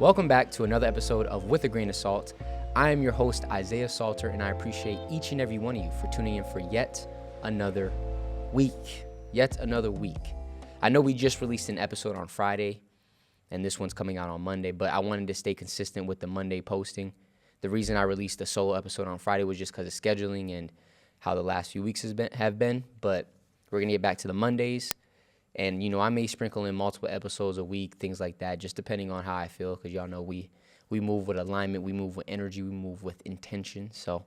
Welcome back to another episode of With a Grain of Salt. I am your host, Isaiah Salter, and I appreciate each and every one of you for tuning in for yet another week. I know we just released an episode on Friday, and this one's coming out on Monday, but I wanted to stay consistent with the Monday posting. The reason I released a solo episode on Friday was just because of scheduling and how the last few weeks have been, but we're going to get back to the Mondays. And, I may sprinkle in multiple episodes a week, things like that, just depending on how I feel, because y'all know we move with alignment, we move with energy, we move with intention. So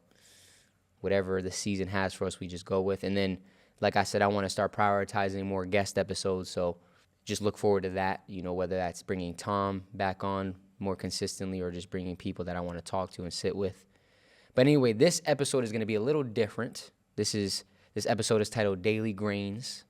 whatever the season has for us, we just go with. And then, like I said, I want to start prioritizing more guest episodes, so just look forward to that, whether that's bringing Tom back on more consistently or just bringing people that I want to talk to and sit with. But anyway, this episode is going to be a little different. This episode is titled Daily Grains.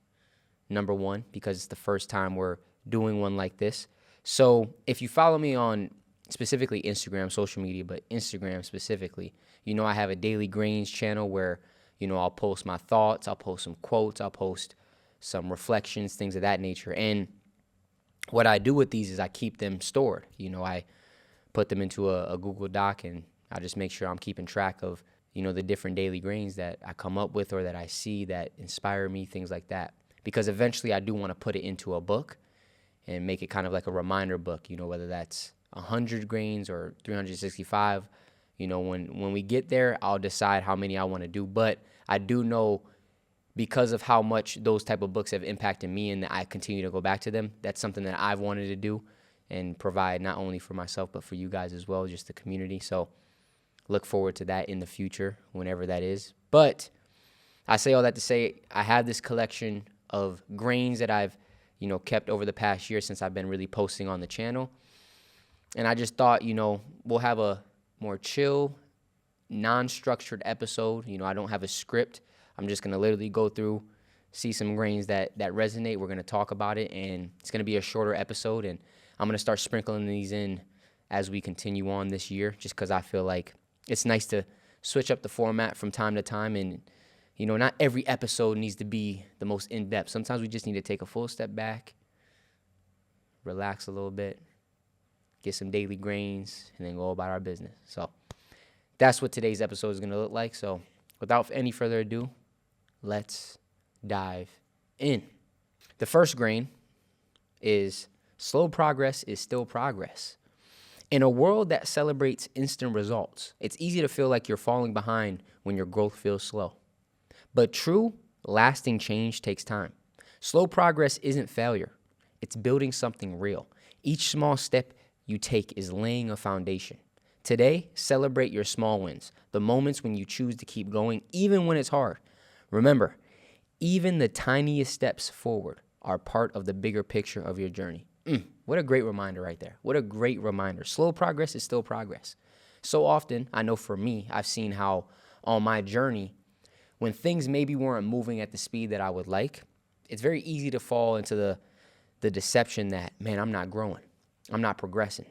Number one, because it's the first time we're doing one like this. So if you follow me on specifically Instagram, social media, but Instagram specifically, I have a Daily Grains channel where, I'll post my thoughts, I'll post some quotes, I'll post some reflections, things of that nature. And what I do with these is I keep them stored. I put them into a Google Doc, and I just make sure I'm keeping track of, the different daily grains that I come up with or that I see that inspire me, things like that. Because eventually I do want to put it into a book and make it kind of like a reminder book, whether that's 100 grains or 365. When we get there, I'll decide how many I want to do. But I do know, because of how much those type of books have impacted me and that I continue to go back to them, that's something that I've wanted to do and provide not only for myself but for you guys as well, just the community. So look forward to that in the future, whenever that is. But I say all that to say I have this collection of grains that I've, kept over the past year since I've been really posting on the channel. And I just thought, we'll have a more chill, non-structured episode. I don't have a script. I'm just going to literally go through, see some grains that resonate. We're going to talk about it, and it's going to be a shorter episode. And I'm going to start sprinkling these in as we continue on this year, just because I feel like it's nice to switch up the format from time to time. And not every episode needs to be the most in-depth. Sometimes we just need to take a full step back, relax a little bit, get some daily grains, and then go about our business. So that's what today's episode is going to look like. So without any further ado, let's dive in. The first grain is slow progress is still progress. In a world that celebrates instant results, it's easy to feel like you're falling behind when your growth feels slow. But true, lasting change takes time. Slow progress isn't failure. It's building something real. Each small step you take is laying a foundation. Today, celebrate your small wins, the moments when you choose to keep going, even when it's hard. Remember, even the tiniest steps forward are part of the bigger picture of your journey. What a great reminder right there. What a great reminder. Slow progress is still progress. So often, I know for me, I've seen how on my journey, when things maybe weren't moving at the speed that I would like, it's very easy to fall into the deception that, man, I'm not growing. I'm not progressing.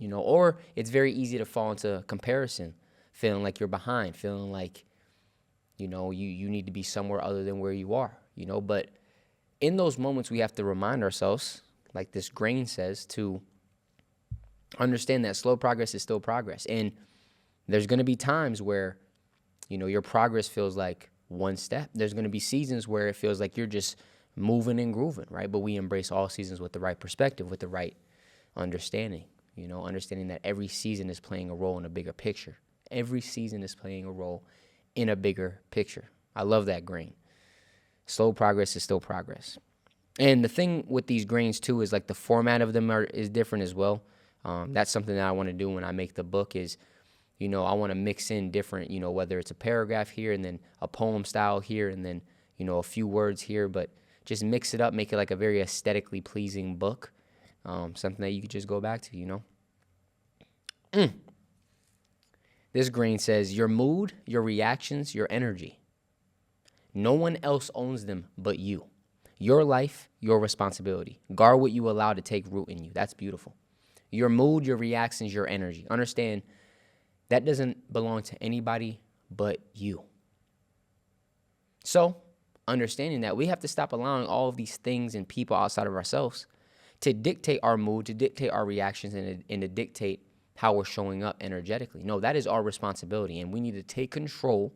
Or it's very easy to fall into comparison, feeling like you're behind, feeling like, you need to be somewhere other than where you are, But in those moments, we have to remind ourselves, like this grain says, to understand that slow progress is still progress. And there's going to be times where your progress feels like one step. There's going to be seasons where it feels like you're just moving and grooving, right? But we embrace all seasons with the right perspective, with the right understanding, understanding that every season is playing a role in a bigger picture. Every season is playing a role in a bigger picture. I love that grain. Slow progress is still progress. And the thing with these grains, too, is like the format of them is different as well. That's something that I want to do when I make the book is, I want to mix in different, whether it's a paragraph here and then a poem style here and then, a few words here, but just mix it up, make it like a very aesthetically pleasing book, something that you could just go back to, This grain says, your mood, your reactions, your energy. No one else owns them but you. Your life, your responsibility. Guard what you allow to take root in you. That's beautiful. Your mood, your reactions, your energy. Understand that doesn't belong to anybody but you. So, understanding that we have to stop allowing all of these things and people outside of ourselves to dictate our mood, to dictate our reactions, and to dictate how we're showing up energetically. No, that is our responsibility, and we need to take control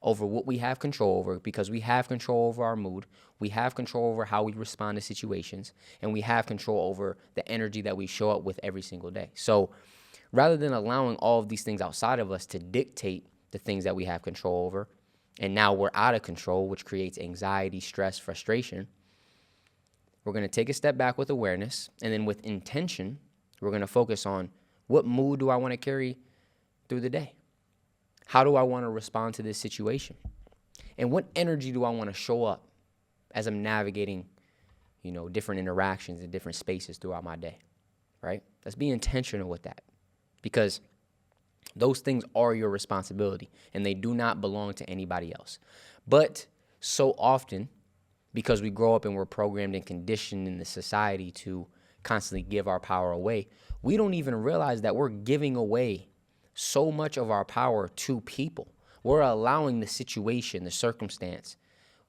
over what we have control over, because we have control over our mood, we have control over how we respond to situations, and we have control over the energy that we show up with every single day. So rather than allowing all of these things outside of us to dictate the things that we have control over, and now we're out of control, which creates anxiety, stress, frustration, we're going to take a step back with awareness, and then with intention, we're going to focus on, what mood do I want to carry through the day? How do I want to respond to this situation? And what energy do I want to show up as I'm navigating, different interactions and different spaces throughout my day, right? Let's be intentional with that, because those things are your responsibility and they do not belong to anybody else. But so often, because we grow up and we're programmed and conditioned in the society to constantly give our power away, we don't even realize that we're giving away so much of our power to people. We're allowing the situation, the circumstance,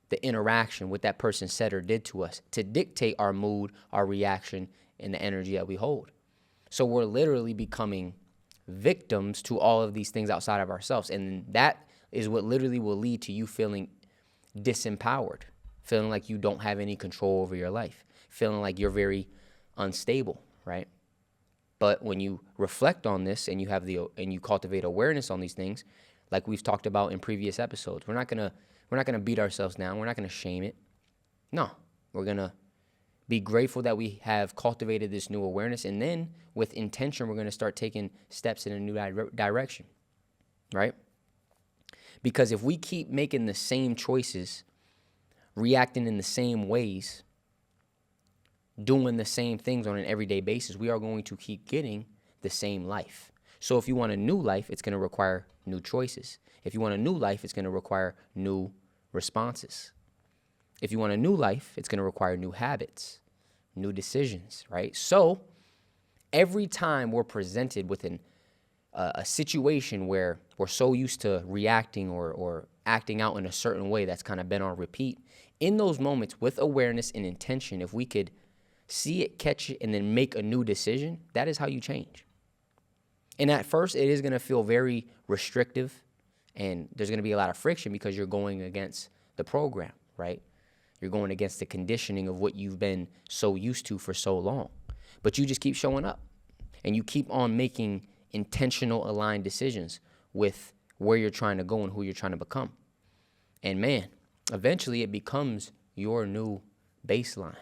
the interaction, what that person said or did to us, to dictate our mood, our reaction, and the energy that we hold. So we're literally becoming victims to all of these things outside of ourselves. And that is what literally will lead to you feeling disempowered, feeling like you don't have any control over your life, feeling like you're very unstable, right? But when you reflect on this and you cultivate awareness on these things, like we've talked about in previous episodes, we're not gonna beat ourselves down. We're not gonna shame it. No, we're gonna be grateful that we have cultivated this new awareness, and then with intention, we're gonna start taking steps in a new direction, right? Because if we keep making the same choices, reacting in the same ways, doing the same things on an everyday basis, we are going to keep getting the same life. So if you want a new life, it's going to require new choices. If you want a new life, it's going to require new responses. If you want a new life, it's going to require new habits, new decisions, right? So every time we're presented with a situation where we're so used to reacting or acting out in a certain way that's kind of been on repeat, in those moments with awareness and intention, if we could see it, catch it, and then make a new decision, that is how you change. And at first, it is going to feel very restrictive, and there's going to be a lot of friction because you're going against the program, right? You're going against the conditioning of what you've been so used to for so long. But you just keep showing up, and you keep on making intentional, aligned decisions with where you're trying to go and who you're trying to become. And man, eventually it becomes your new baseline.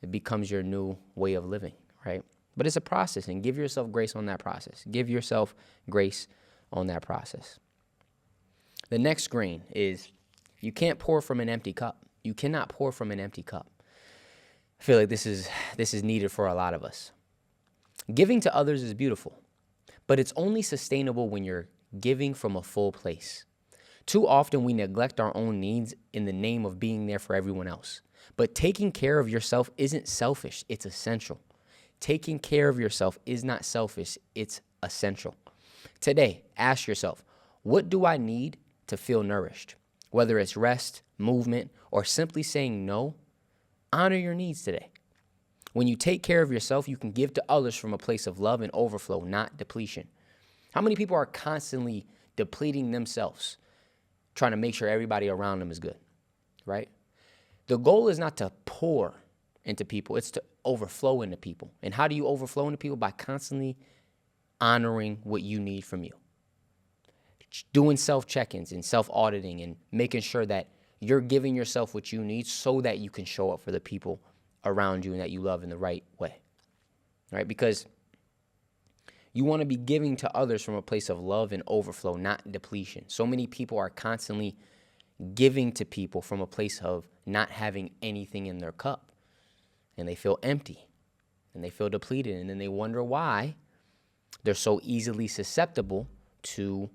It becomes your new way of living, right? But it's a process, and give yourself grace on that process. Give yourself grace on that process. The next screen is, you can't pour from an empty cup. You cannot pour from an empty cup. I feel like this is needed for a lot of us. Giving to others is beautiful, but it's only sustainable when you're giving from a full place. Too often we neglect our own needs in the name of being there for everyone else. But taking care of yourself isn't selfish, it's essential. Taking care of yourself is not selfish, it's essential. Today, ask yourself, what do I need to feel nourished? Whether it's rest, movement, or simply saying no, honor your needs today. When you take care of yourself, you can give to others from a place of love and overflow, not depletion. How many people are constantly depleting themselves, trying to make sure everybody around them is good, right? The goal is not to pour into people, it's to overflow into people. And how do you overflow into people? By constantly honoring what you need from you. Doing self-check-ins and self-auditing and making sure that you're giving yourself what you need so that you can show up for the people around you and that you love in the right way, right? Because you want to be giving to others from a place of love and overflow, not depletion. So many people are constantly giving to people from a place of not having anything in their cup, and they feel empty and they feel depleted, and then they wonder why they're so easily susceptible to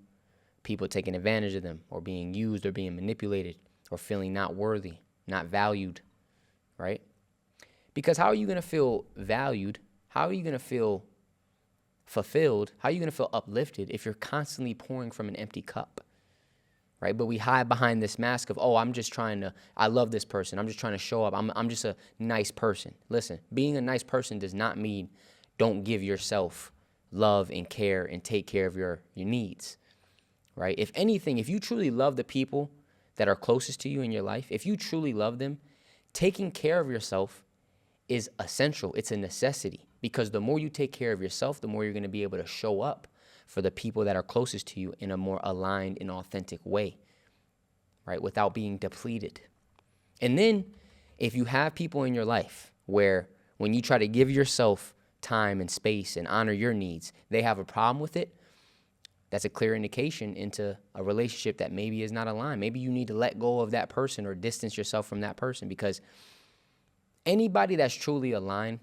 people taking advantage of them or being used or being manipulated or feeling not worthy, not valued, right? Because how are you going to feel valued? How are you going to feel fulfilled? How are you going to feel uplifted if you're constantly pouring from an empty cup, right? But we hide behind this mask of, oh, I love this person. I'm just trying to show up. I'm just a nice person. Listen, being a nice person does not mean don't give yourself love and care and take care of your needs, right? If anything, if you truly love the people that are closest to you in your life, if you truly love them, taking care of yourself is essential. It's a necessity, because the more you take care of yourself, the more you're going to be able to show up for the people that are closest to you in a more aligned and authentic way, right? Without being depleted. And then if you have people in your life where when you try to give yourself time and space and honor your needs, they have a problem with it, that's a clear indication into a relationship that maybe is not aligned. Maybe you need to let go of that person or distance yourself from that person, because anybody that's truly aligned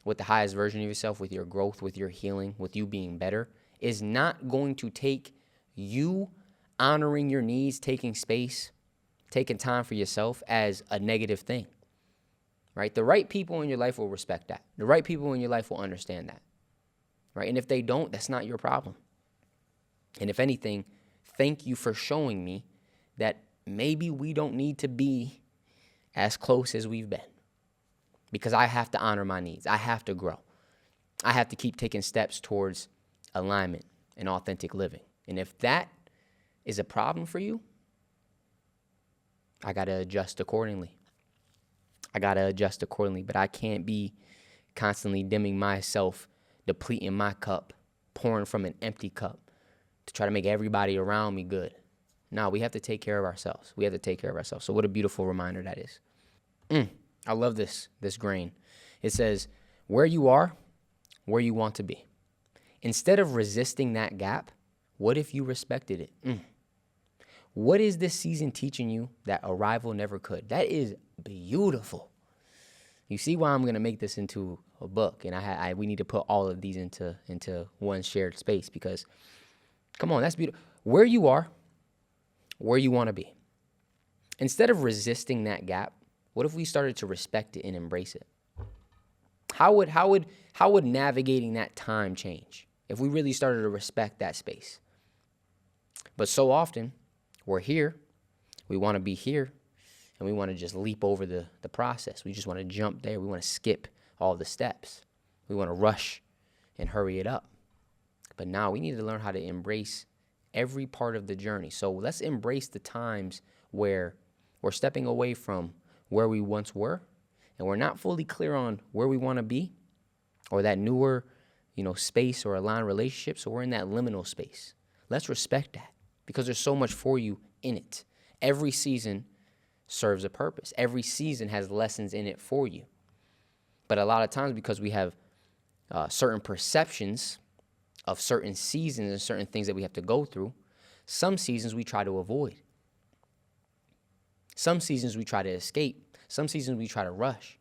with the highest version of yourself, with your growth, with your healing, with you being better, is not going to take you honoring your needs, taking space, taking time for yourself as a negative thing, right? The right people in your life will respect that. The right people in your life will understand that, right? And if they don't, that's not your problem. And if anything, thank you for showing me that maybe we don't need to be as close as we've been, because I have to honor my needs. I have to grow. I have to keep taking steps towards alignment and authentic living. And if that is a problem for you, I got to adjust accordingly. But I can't be constantly dimming myself, depleting my cup, pouring from an empty cup to try to make everybody around me good. No, we have to take care of ourselves. So what a beautiful reminder that is. I love this grain. It says, where you are, where you want to be. Instead of resisting that gap, what if you respected it? What is this season teaching you that arrival never could? That is beautiful. You see why I'm going to make this into a book, and we need to put all of these into one shared space, because, come on, that's beautiful. Where you are, where you want to be. Instead of resisting that gap, what if we started to respect it and embrace it? How would navigating that time change if we really started to respect that space? But so often, we're here, we want to be here, and we want to just leap over the process. We just want to jump there. We want to skip all the steps. We want to rush and hurry it up. But now we need to learn how to embrace every part of the journey. So let's embrace the times where we're stepping away from where we once were, and we're not fully clear on where we want to be, or that newer, space or aligned relationship. So we're in that liminal space. Let's respect that, because there's so much for you in it. Every season serves a purpose. Every season has lessons in it for you. But a lot of times, because we have certain perceptions of certain seasons and certain things that we have to go through, some seasons we try to avoid. Some seasons we try to escape. Some seasons we try to rush.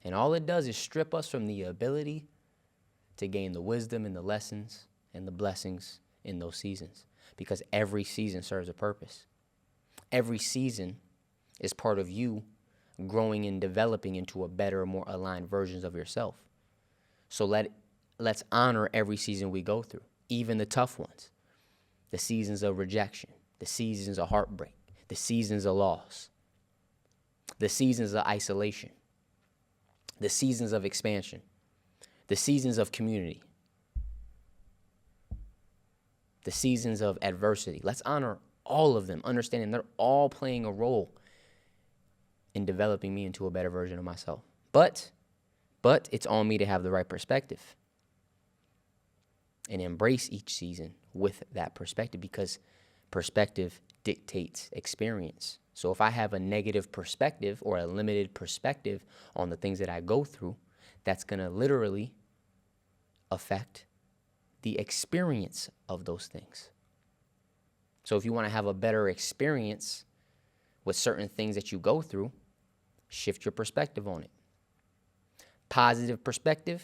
And all it does is strip us from the ability to gain the wisdom and the lessons and the blessings in those seasons. Because every season serves a purpose. Every season is part of you growing and developing into a better, more aligned versions of yourself. So let's honor every season we go through, even the tough ones. The seasons of rejection, the seasons of heartbreak, the seasons of loss, the seasons of isolation, the seasons of expansion, the seasons of community, the seasons of adversity. Let's honor all of them, understanding they're all playing a role in developing me into a better version of myself. But it's on me to have the right perspective and embrace each season with that perspective, because perspective dictates experience. So if I have a negative perspective or a limited perspective on the things that I go through, that's going to literally affect the experience of those things. So if you want to have a better experience with certain things that you go through, shift your perspective on it. Positive perspective,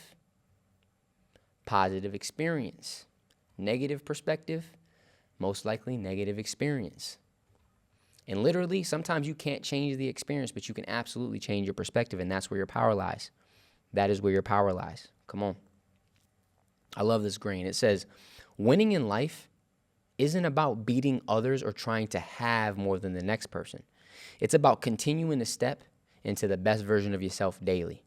positive experience. Negative perspective, most likely negative experience. And literally, sometimes you can't change the experience, but you can absolutely change your perspective, and that's where your power lies. That is where your power lies. Come on. I love this grain. It says, winning in life isn't about beating others or trying to have more than the next person. It's about continuing to step into the best version of yourself daily.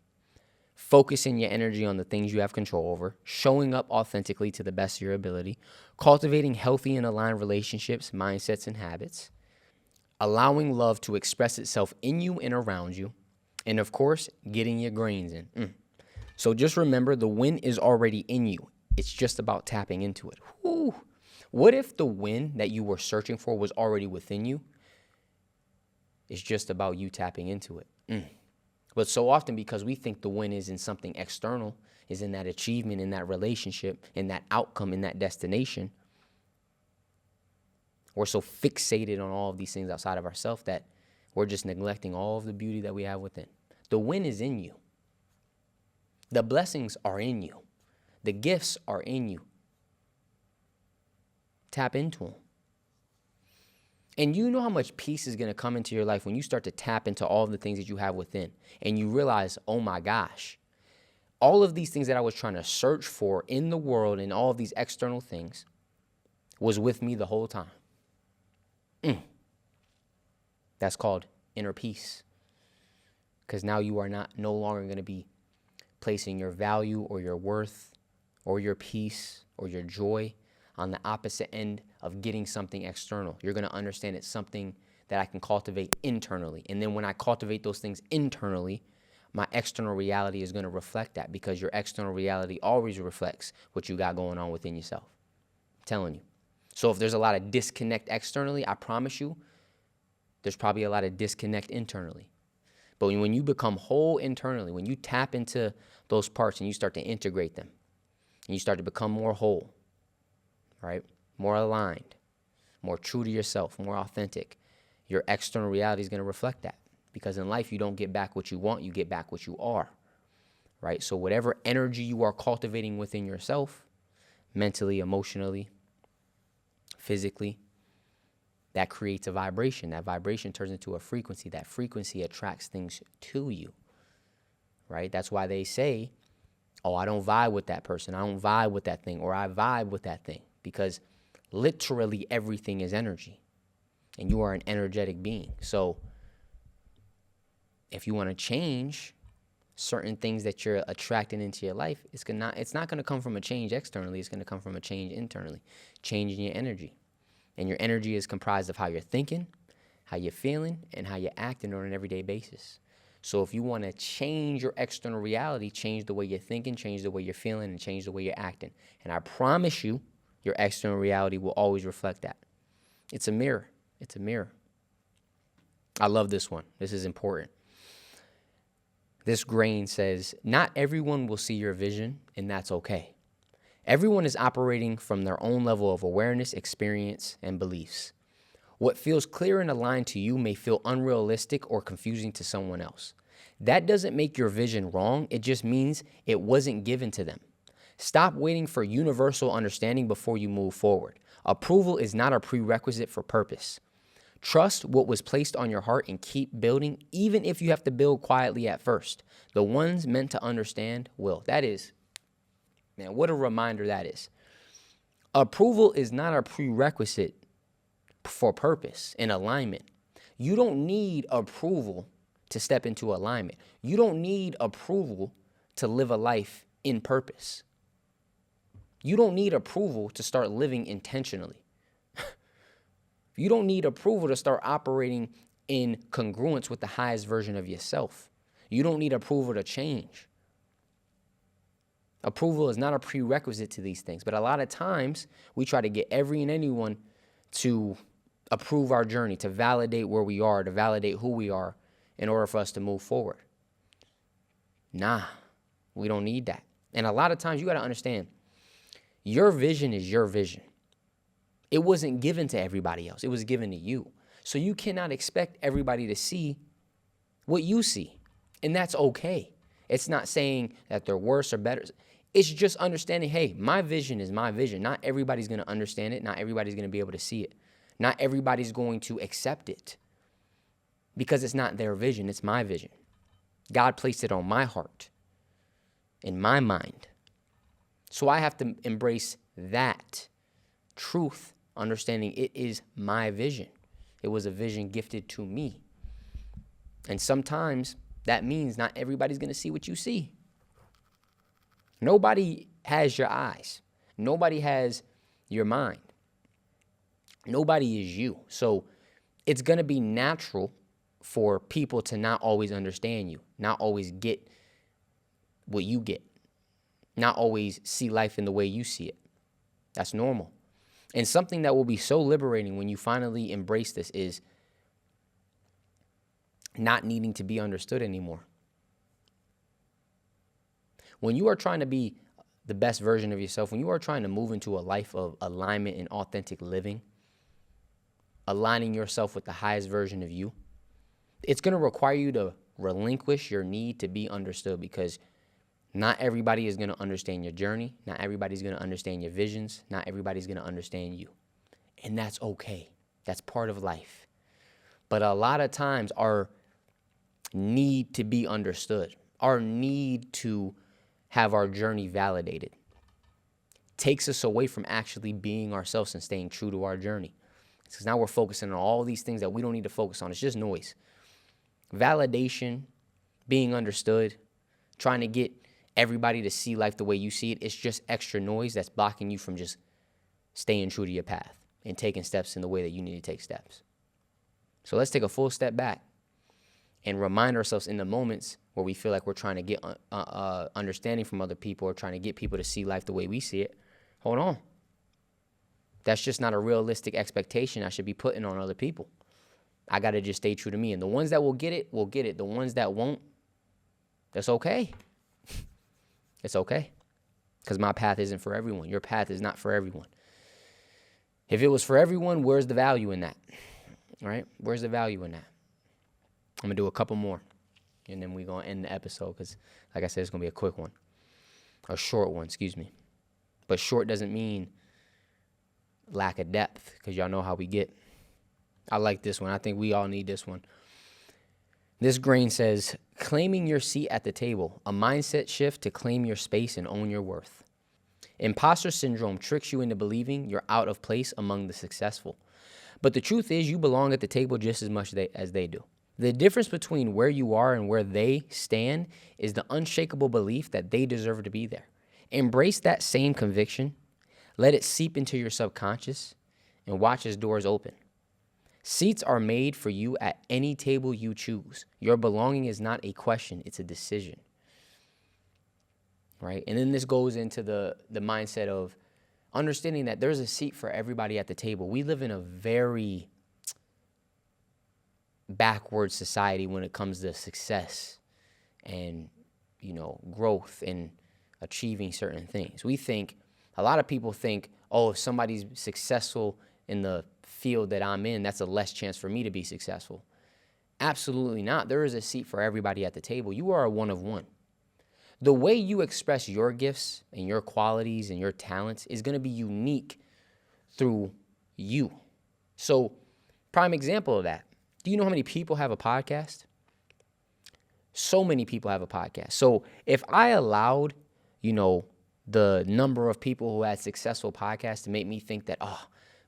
Focusing your energy on the things you have control over, showing up authentically to the best of your ability, cultivating healthy and aligned relationships, mindsets, and habits, allowing love to express itself in you and around you, and of course, getting your grains in. So just remember, the win is already in you. It's just about tapping into it. Whew. What if the win that you were searching for was already within you? It's just about you tapping into it. But so often, because we think the win is in something external, is in that achievement, in that relationship, in that outcome, in that destination, we're so fixated on all of these things outside of ourselves that we're just neglecting all of the beauty that we have within. The win is in you. The blessings are in you. The gifts are in you. Tap into them. And you know how much peace is going to come into your life when you start to tap into all of the things that you have within. And you realize, oh my gosh, all of these things that I was trying to search for in the world and all of these external things was with me the whole time. That's called inner peace. Because now you are no longer going to be placing your value or your worth or your peace or your joy on the opposite end of getting something external. You're going to understand it's something that I can cultivate internally. And then when I cultivate those things internally, my external reality is going to reflect that, because your external reality always reflects what you got going on within yourself. I'm telling you. So if there's a lot of disconnect externally, I promise you, there's probably a lot of disconnect internally. But when you become whole internally, when you tap into those parts and you start to integrate them, and you start to become more whole, right? More aligned, more true to yourself, more authentic, your external reality is going to reflect that. Because in life, you don't get back what you want, you get back what you are, right? So whatever energy you are cultivating within yourself, mentally, emotionally, physically, that creates a vibration. That vibration turns into a frequency. That frequency attracts things to you, right? That's why they say, oh, I don't vibe with that person. I don't vibe with that thing, or I vibe with that thing. Because literally everything is energy, and you are an energetic being. So if you want to change certain things that you're attracting into your life, it's not going to come from a change externally. It's going to come from a change internally, changing your energy. And your energy is comprised of how you're thinking, how you're feeling, and how you're acting on an everyday basis. So if you want to change your external reality, change the way you're thinking, change the way you're feeling, and change the way you're acting. And I promise you, your external reality will always reflect that. It's a mirror. It's a mirror. I love this one. This is important. This grain says, not everyone will see your vision, and that's okay. Everyone is operating from their own level of awareness, experience, and beliefs. What feels clear and aligned to you may feel unrealistic or confusing to someone else. That doesn't make your vision wrong. It just means it wasn't given to them. Stop waiting for universal understanding before you move forward. Approval is not a prerequisite for purpose. Trust what was placed on your heart and keep building, even if you have to build quietly at first. The ones meant to understand will. That is, man, what a reminder that is. Approval is not a prerequisite for purpose and alignment. You don't need approval to step into alignment. You don't need approval to live a life in purpose. You don't need approval to start living intentionally. You don't need approval to start operating in congruence with the highest version of yourself. You don't need approval to change. Approval is not a prerequisite to these things. But a lot of times, we try to get every and anyone to approve our journey, to validate where we are, to validate who we are in order for us to move forward. Nah, we don't need that. And a lot of times, you got to understand, your vision is your vision. It wasn't given to everybody else. It was given to you. So you cannot expect everybody to see what you see. And that's okay. It's not saying that they're worse or better. It's just understanding, hey, my vision is my vision. Not everybody's going to understand it. Not everybody's going to be able to see it. Not everybody's going to accept it because it's not their vision. It's my vision. God placed it on my heart, in my mind. So I have to embrace that truth understanding it is my vision. It was a vision gifted to me. And sometimes that means not everybody's going to see what you see. Nobody has your eyes. Nobody has your mind. Nobody is you. So it's going to be natural for people to not always understand you, not always get what you get, not always see life in the way you see it. That's normal. And something that will be so liberating when you finally embrace this is not needing to be understood anymore. When you are trying to be the best version of yourself, when you are trying to move into a life of alignment and authentic living, aligning yourself with the highest version of you, it's going to require you to relinquish your need to be understood, because not everybody is going to understand your journey. Not everybody's going to understand your visions. Not everybody's going to understand you. And that's okay. That's part of life. But a lot of times our need to be understood, our need to have our journey validated, takes us away from actually being ourselves and staying true to our journey. Because now we're focusing on all these things that we don't need to focus on. It's just noise. Validation, being understood, trying to get everybody to see life the way you see it, it's just extra noise that's blocking you from just staying true to your path and taking steps in the way that you need to take steps. So let's take a full step back and remind ourselves in the moments where we feel like we're trying to get understanding from other people or trying to get people to see life the way we see it. Hold on. That's just not a realistic expectation I should be putting on other people. I got to just stay true to me. And the ones that will get it, will get it. The ones that won't, that's okay. It's okay. Because my path isn't for everyone. Your path is not for everyone. If it was for everyone, where's the value in that? All right? Where's the value in that? I'm going to do a couple more. And then we're going to end the episode because, like I said, it's going to be a quick one. A short one, excuse me. But short doesn't mean lack of depth, because y'all know how we get. I like this one. I think we all need this one. This grain says, claiming your seat at the table, a mindset shift to claim your space and own your worth. Imposter syndrome tricks you into believing you're out of place among the successful. But the truth is you belong at the table just as much as they do. The difference between where you are and where they stand is the unshakable belief that they deserve to be there. Embrace that same conviction. Let it seep into your subconscious and watch as doors open. Seats are made for you at any table you choose. Your belonging is not a question, it's a decision. Right? And then this goes into the mindset of understanding that there's a seat for everybody at the table. We live in a very backward society when it comes to success and, growth and achieving certain things. A lot of people think, oh, if somebody's successful in the field that I'm in, that's a less chance for me to be successful. Absolutely not. There is a seat for everybody at the table. You are a one of one. The way you express your gifts and your qualities and your talents is going to be unique through you. So, prime example of that. Do you know how many people have a podcast? So many people have a podcast. So, if I allowed, the number of people who had successful podcasts to make me think that,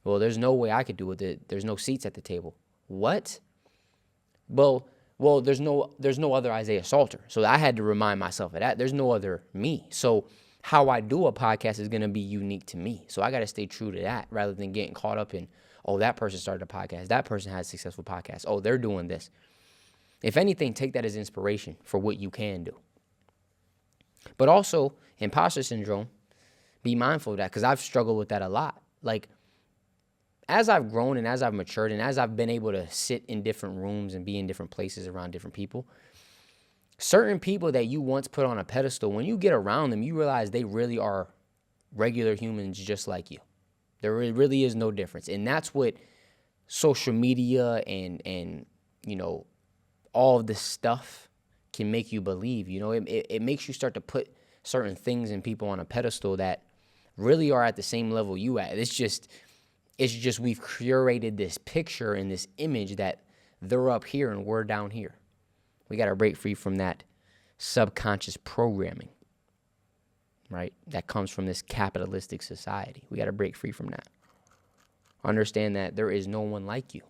well, there's no way I could do it. There's no seats at the table. What? Well, there's no other Isaiah Salter. So I had to remind myself of that. There's no other me. So how I do a podcast is going to be unique to me. So I got to stay true to that rather than getting caught up in, oh, that person started a podcast. That person has a successful podcast. Oh, they're doing this. If anything, take that as inspiration for what you can do. But also, imposter syndrome, be mindful of that, because I've struggled with that a lot. Like, as I've grown and as I've matured and as I've been able to sit in different rooms and be in different places around different people, certain people that you once put on a pedestal, when you get around them, you realize they really are regular humans just like you. There really is no difference. And that's what social media and all of this stuff can make you believe. It makes you start to put certain things and people on a pedestal that really are at the same level you at. It's just we've curated this picture and this image that they're up here and we're down here. We got to break free from that subconscious programming, right? That comes from this capitalistic society. We got to break free from that. Understand that there is no one like you.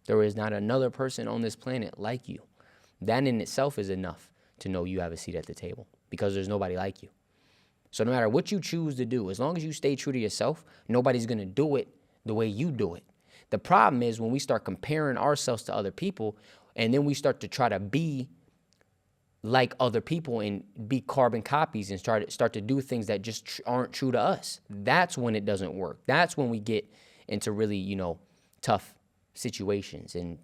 There is not another person on this planet like you. That in itself is enough to know you have a seat at the table because there's nobody like you. So no matter what you choose to do, as long as you stay true to yourself, nobody's going to do it the way you do it. The problem is when we start comparing ourselves to other people and then we start to try to be like other people and be carbon copies and start to do things that just aren't true to us. That's when it doesn't work. That's when we get into really, tough situations and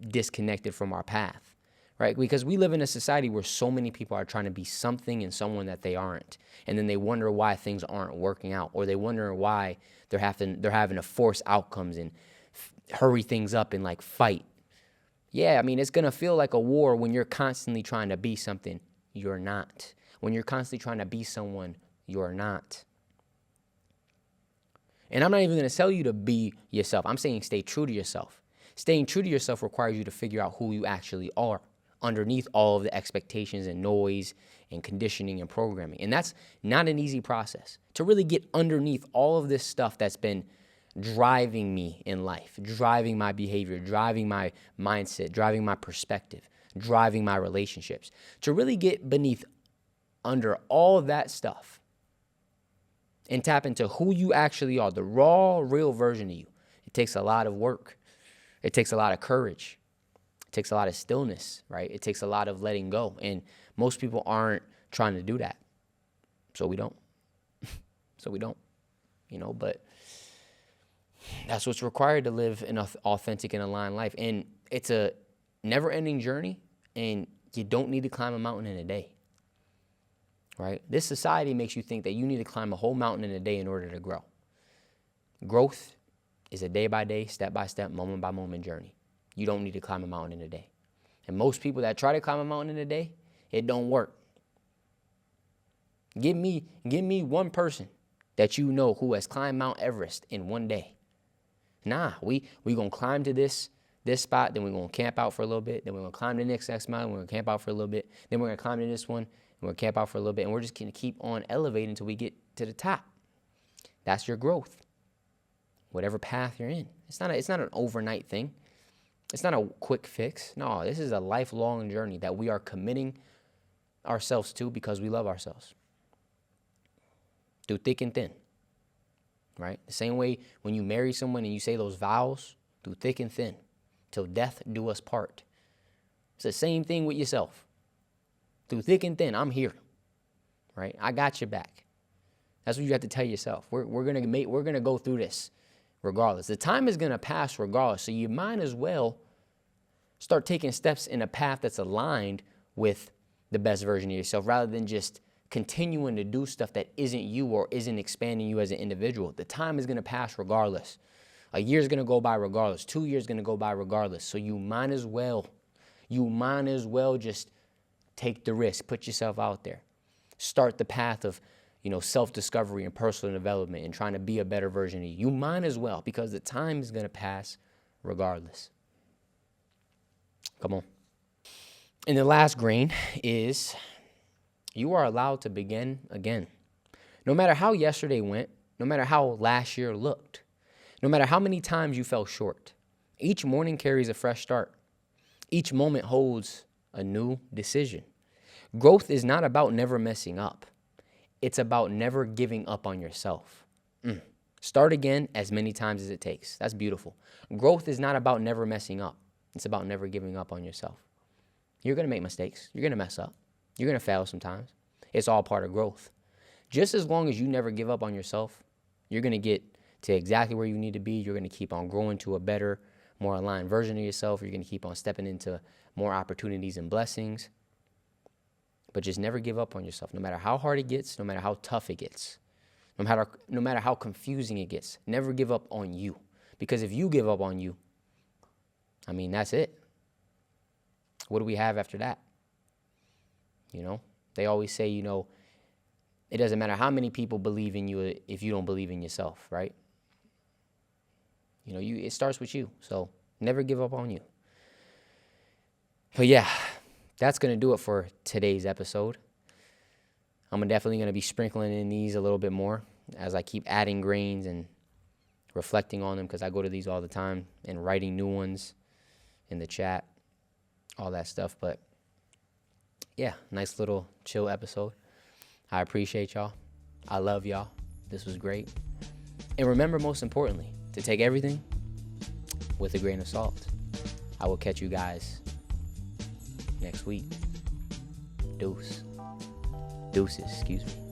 disconnected from our path, right? Because we live in a society where so many people are trying to be something and someone that they aren't. And then they wonder why things aren't working out, or they wonder why they're having to force outcomes and hurry things up and like fight. Yeah, I mean, it's going to feel like a war when you're constantly trying to be something you're not. When you're constantly trying to be someone you're not. And I'm not even going to tell you to be yourself. I'm saying stay true to yourself. Staying true to yourself requires you to figure out who you actually are underneath all of the expectations and noise and conditioning and programming. And that's not an easy process. To really get underneath all of this stuff that's been driving me in life, driving my behavior, driving my mindset, driving my perspective, driving my relationships. To really get beneath under all of that stuff and tap into who you actually are, the raw, real version of you. It takes a lot of work. It takes a lot of courage. It takes a lot of stillness, right? It takes a lot of letting go. And most people aren't trying to do that. So we don't. But that's what's required to live an authentic and aligned life. And it's a never-ending journey, and you don't need to climb a mountain in a day, right? This society makes you think that you need to climb a whole mountain in a day in order to grow. Growth is a day-by-day, step-by-step, moment-by-moment journey. You don't need to climb a mountain in a day. And most people that try to climb a mountain in a day, it don't work. Give me one that you know who has climbed Mount Everest in one day. Nah, we going to climb to this spot, then we're going to camp out for a little bit, then we're going to climb to the next mountain, we're going to camp out for a little bit, then we're going to climb to this one, and we're going to camp out for a little bit, and we're just going to keep on elevating until we get to the top. That's your growth. Whatever path you're in. It's not an overnight thing. It's not a quick fix. No, this is a lifelong journey that we are committing ourselves to because we love ourselves. Through thick and thin. Right? The same way when you marry someone and you say those vows, through thick and thin, till death do us part. It's the same thing with yourself. Through thick and thin, I'm here. Right? I got your back. That's what you have to tell yourself. We're gonna go through this regardless. The time is gonna pass regardless. So you might as well start taking steps in a path that's aligned with the best version of yourself, rather than just continuing to do stuff that isn't you or isn't expanding you as an individual. The time is going to pass regardless. A year's going to go by regardless. 2 years going to go by regardless. So you might as well just take the risk. Put yourself out there. Start the path of, self-discovery and personal development and trying to be a better version of you. You might as well, because the time is going to pass regardless. Come on. And the last grain is, you are allowed to begin again. No matter how yesterday went, no matter how last year looked, no matter how many times you fell short, each morning carries a fresh start. Each moment holds a new decision. Growth is not about never messing up. It's about never giving up on yourself. Start again as many times as it takes. That's beautiful. Growth is not about never messing up. It's about never giving up on yourself. You're going to make mistakes. You're going to mess up. You're going to fail sometimes. It's all part of growth. Just as long as you never give up on yourself, you're going to get to exactly where you need to be. You're going to keep on growing to a better, more aligned version of yourself. You're going to keep on stepping into more opportunities and blessings. But just never give up on yourself, no matter how hard it gets, no matter how tough it gets, no matter how confusing it gets. Never give up on you. Because if you give up on you, that's it. What do we have after that? They always say, it doesn't matter how many people believe in you if you don't believe in yourself, right? It starts with you. So never give up on you. But yeah, that's going to do it for today's episode. I'm definitely going to be sprinkling in these a little bit more as I keep adding grains and reflecting on them, because I go to these all the time, and writing new ones in the chat, all that stuff. But yeah, nice little chill episode. I appreciate y'all. I love y'all. This was great. And remember, most importantly, to take everything with a grain of salt. I will catch you guys next week. Deuces, excuse me.